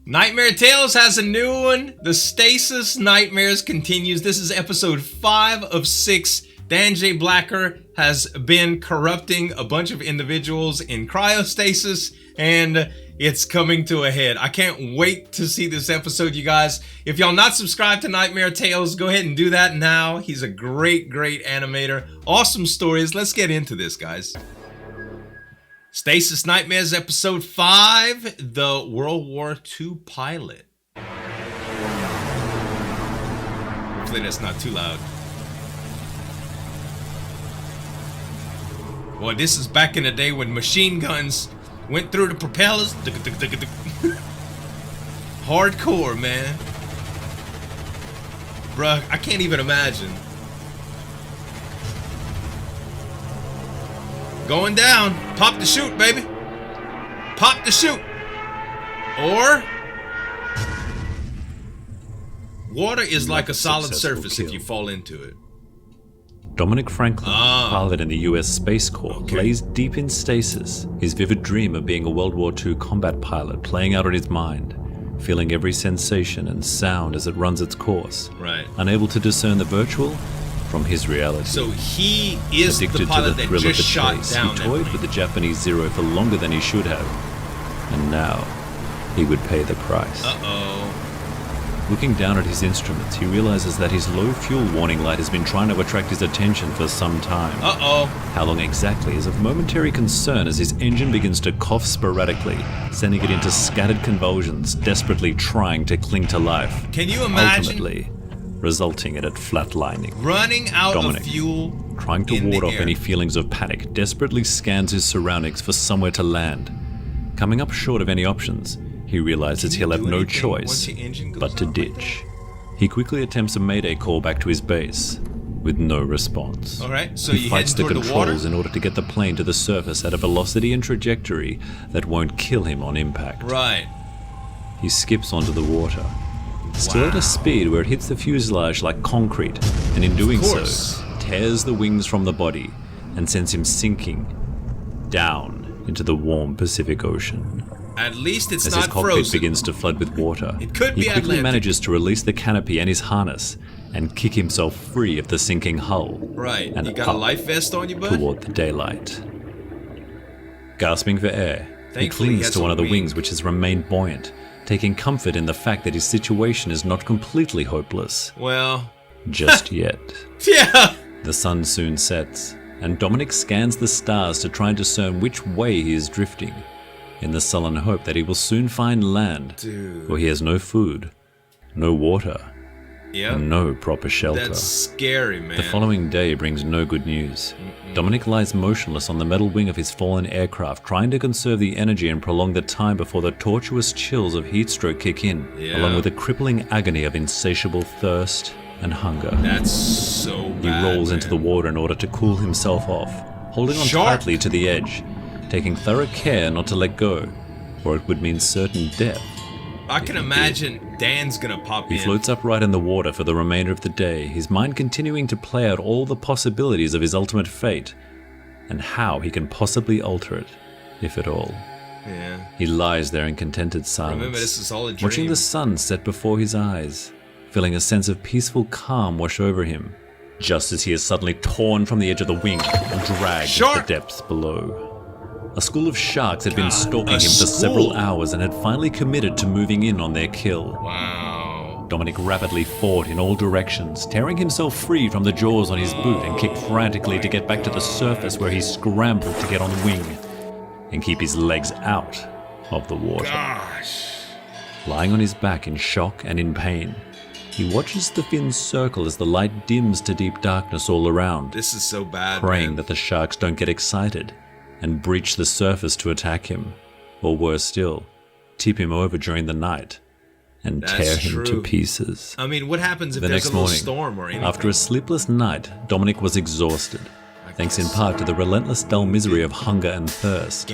Nightmare Tales has a new one. The Stasis Nightmares continues. This is episode 5 of 6. Dan J. Blacker has been corrupting a bunch of individuals in cryostasis, and it's coming to a head. I can't wait to see this episode, you guys. If y'all not subscribed to Nightmare Tales, go ahead and do that now. He's a great animator. Awesome stories. Let's get into this, guys. Stasis Nightmares episode 5, the World War II Pilot. Hopefully that's not too loud. Boy, this is back in the day when machine guns went through the propellers. Hardcore, man. Bruh, I can't even imagine. Going down. Pop the chute, baby. Pop the chute. Or water is like a solid surface if you fall into it. Dominic Franklin, pilot in the US Space Corps, lays deep in stasis, his vivid dream of being a World War II combat pilot playing out on his mind, feeling every sensation and sound as it runs its course, unable to discern the virtual from his reality. So he is addicted the pilot to the that thrill just of the shot chase. down He toyed with the Japanese Zero for longer than he should have, and now he would pay the price. Looking down at his instruments, he realizes that his low fuel warning light has been trying to attract his attention for some time. How long exactly is of momentary concern as his engine begins to cough sporadically, sending it into scattered convulsions, desperately trying to cling to life. Can you imagine? Ultimately, resulting in it flatlining. Running out Dominic, of fuel, trying to ward off any feelings of panic, desperately scans his surroundings for somewhere to land. Coming up short of any options, he realizes he'll have no choice but to ditch. He quickly attempts a mayday call back to his base, with no response. So he fights the controls in order to get the plane to the surface at a velocity and trajectory that won't kill him on impact. He skips onto the water, still at a speed where it hits the fuselage like concrete, and in doing so, tears the wings from the body and sends him sinking down into the warm Pacific Ocean. At least it's as not his cockpit frozen. begins to flood with water, It could be he quickly Atlantic. manages to release the canopy and his harness and kick himself free of the sinking hull. And you got a life vest on you, bud? Toward the daylight. Gasping for air, he Thankfully, clings to one of the wings which has remained buoyant, taking comfort in the fact that his situation is not completely hopeless. Well, just yet. Yeah. The sun soon sets, and Dominic scans the stars to try and discern which way he is drifting, in the sullen hope that he will soon find land, where he has no food, no water, and no proper shelter. That's scary, man. The following day brings no good news. Dominic lies motionless on the metal wing of his fallen aircraft, trying to conserve the energy and prolong the time before the tortuous chills of heat stroke kick in, along with the crippling agony of insatiable thirst and hunger. That's so bad, He rolls into the water in order to cool himself off, holding on tightly to the edge, taking thorough care not to let go, or it would mean certain death. I can imagine Dan's gonna pop in. He floats upright in the water for the remainder of the day, his mind continuing to play out all the possibilities of his ultimate fate, and how he can possibly alter it, if at all. He lies there in contented silence, Remember, this is all a dream. watching the sun set before his eyes, feeling a sense of peaceful calm wash over him, just as he is suddenly torn from the edge of the wing and dragged into the depths below. A school of sharks had been stalking him for several hours and had finally committed to moving in on their kill. Dominic rapidly fought in all directions, tearing himself free from the jaws on his boot and kicked frantically to get back to the surface, where he scrambled to get on the wing and keep his legs out of the water. Lying on his back in shock and in pain, he watches the fins circle as the light dims to deep darkness all around. This is so bad, praying that the sharks don't get excited and breach the surface to attack him, or worse still, tip him over during the night and tear him to pieces. I mean, what happens if the there's next a little morning, storm or anything? after a sleepless night, Dominic was exhausted, thanks in part to the relentless dull misery of hunger and thirst,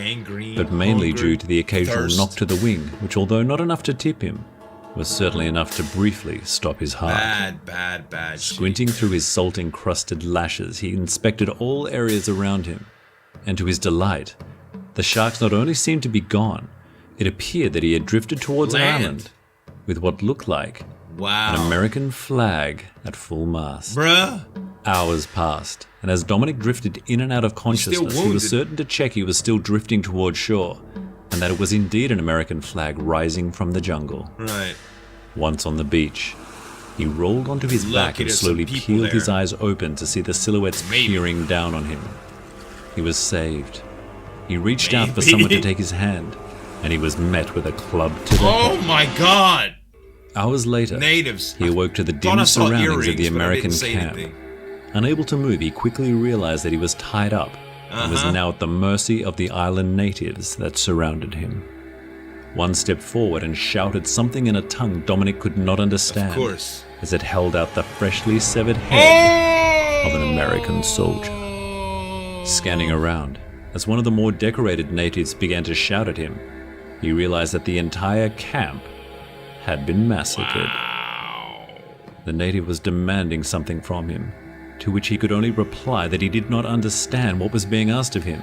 but mainly due to the occasional knock to the wing, which, although not enough to tip him, was certainly enough to briefly stop his heart. Bad Squinting through his salt-encrusted lashes, he inspected all areas around him, and to his delight, the sharks not only seemed to be gone, It appeared that he had drifted towards an Land. island with what looked like Wow. an American flag at full mast. Bruh. Hours passed, and as Dominic drifted in and out of consciousness, he was certain to check he was still drifting towards shore, and that it was indeed an American flag rising from the jungle. Right. Once on the beach, he rolled onto his back and slowly peeled his eyes open to see the silhouettes peering down on him. He was saved. He reached out for someone to take his hand, and he was met with a club to the head. Oh my god! Hours later, Natives. he awoke to the dim surroundings of the American camp. Unable to move, he quickly realized that he was tied up and was now at the mercy of the island natives that surrounded him. One stepped forward and shouted something in a tongue Dominic could not understand, Of course. as it held out the freshly severed head of an American soldier. Scanning around, as one of the more decorated natives began to shout at him, he realized that the entire camp had been massacred. Wow. The native was demanding something from him, to which he could only reply that he did not understand what was being asked of him.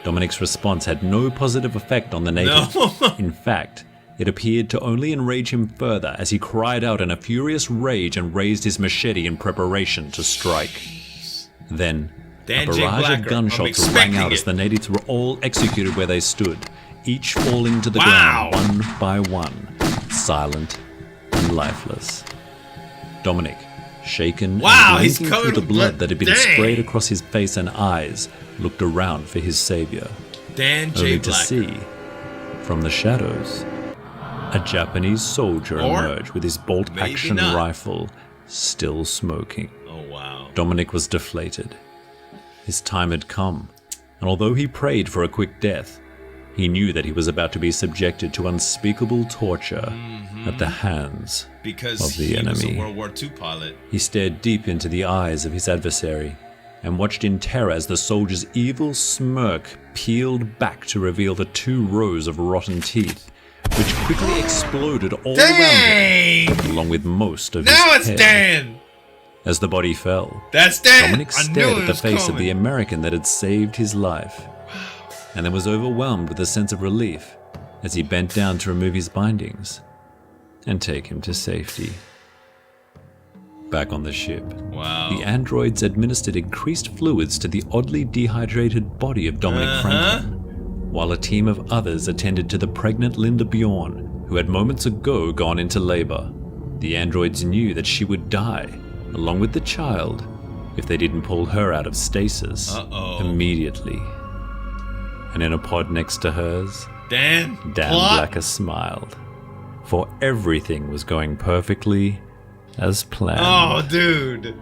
Dominic's response had no positive effect on the native. No. In fact, it appeared to only enrage him further as he cried out in a furious rage and raised his machete in preparation to strike. Then, a barrage of gunshots rang out as the natives were all executed where they stood, each falling to the ground one by one, silent and lifeless. Dominic, shaken and blinking through the blood that had been sprayed across his face and eyes, looked around for his savior, only to see, from the shadows, a Japanese soldier emerge with his bolt-action rifle still smoking. Oh wow. Dominic was deflated. His time had come, and although he prayed for a quick death, he knew that he was about to be subjected to unspeakable torture at the hands of the enemy. Was a World War II pilot. He stared deep into the eyes of his adversary and watched in terror as the soldier's evil smirk peeled back to reveal the 2 rows of rotten teeth, which quickly exploded all around him, along with most of his head. Now it's Dan! As the body fell, That's Dan! Dominic stared at the face of the American that had saved his life, and then was overwhelmed with a sense of relief as he bent down to remove his bindings and take him to safety. Back on the ship, the androids administered increased fluids to the oddly dehydrated body of Dominic Franklin, while a team of others attended to the pregnant Linda Bjorn, who had moments ago gone into labor. The androids knew that she would die, along with the child, if they didn't pull her out of stasis immediately. And in a pod next to hers, Dan Blacker smiled, for everything was going perfectly as planned. Oh, dude.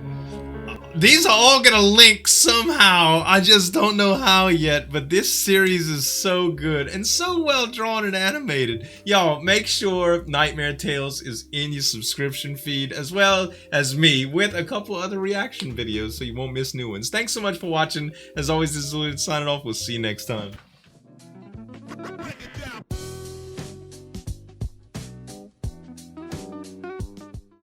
These are all gonna link somehow. I just don't know how yet, but this series is so good and so well drawn and animated. Y'all, make sure Nightmare Tales is in your subscription feed, as well as me, with a couple other reaction videos so you won't miss new ones. Thanks so much for watching. As always, this is Zueljin signing off. We'll see you next time.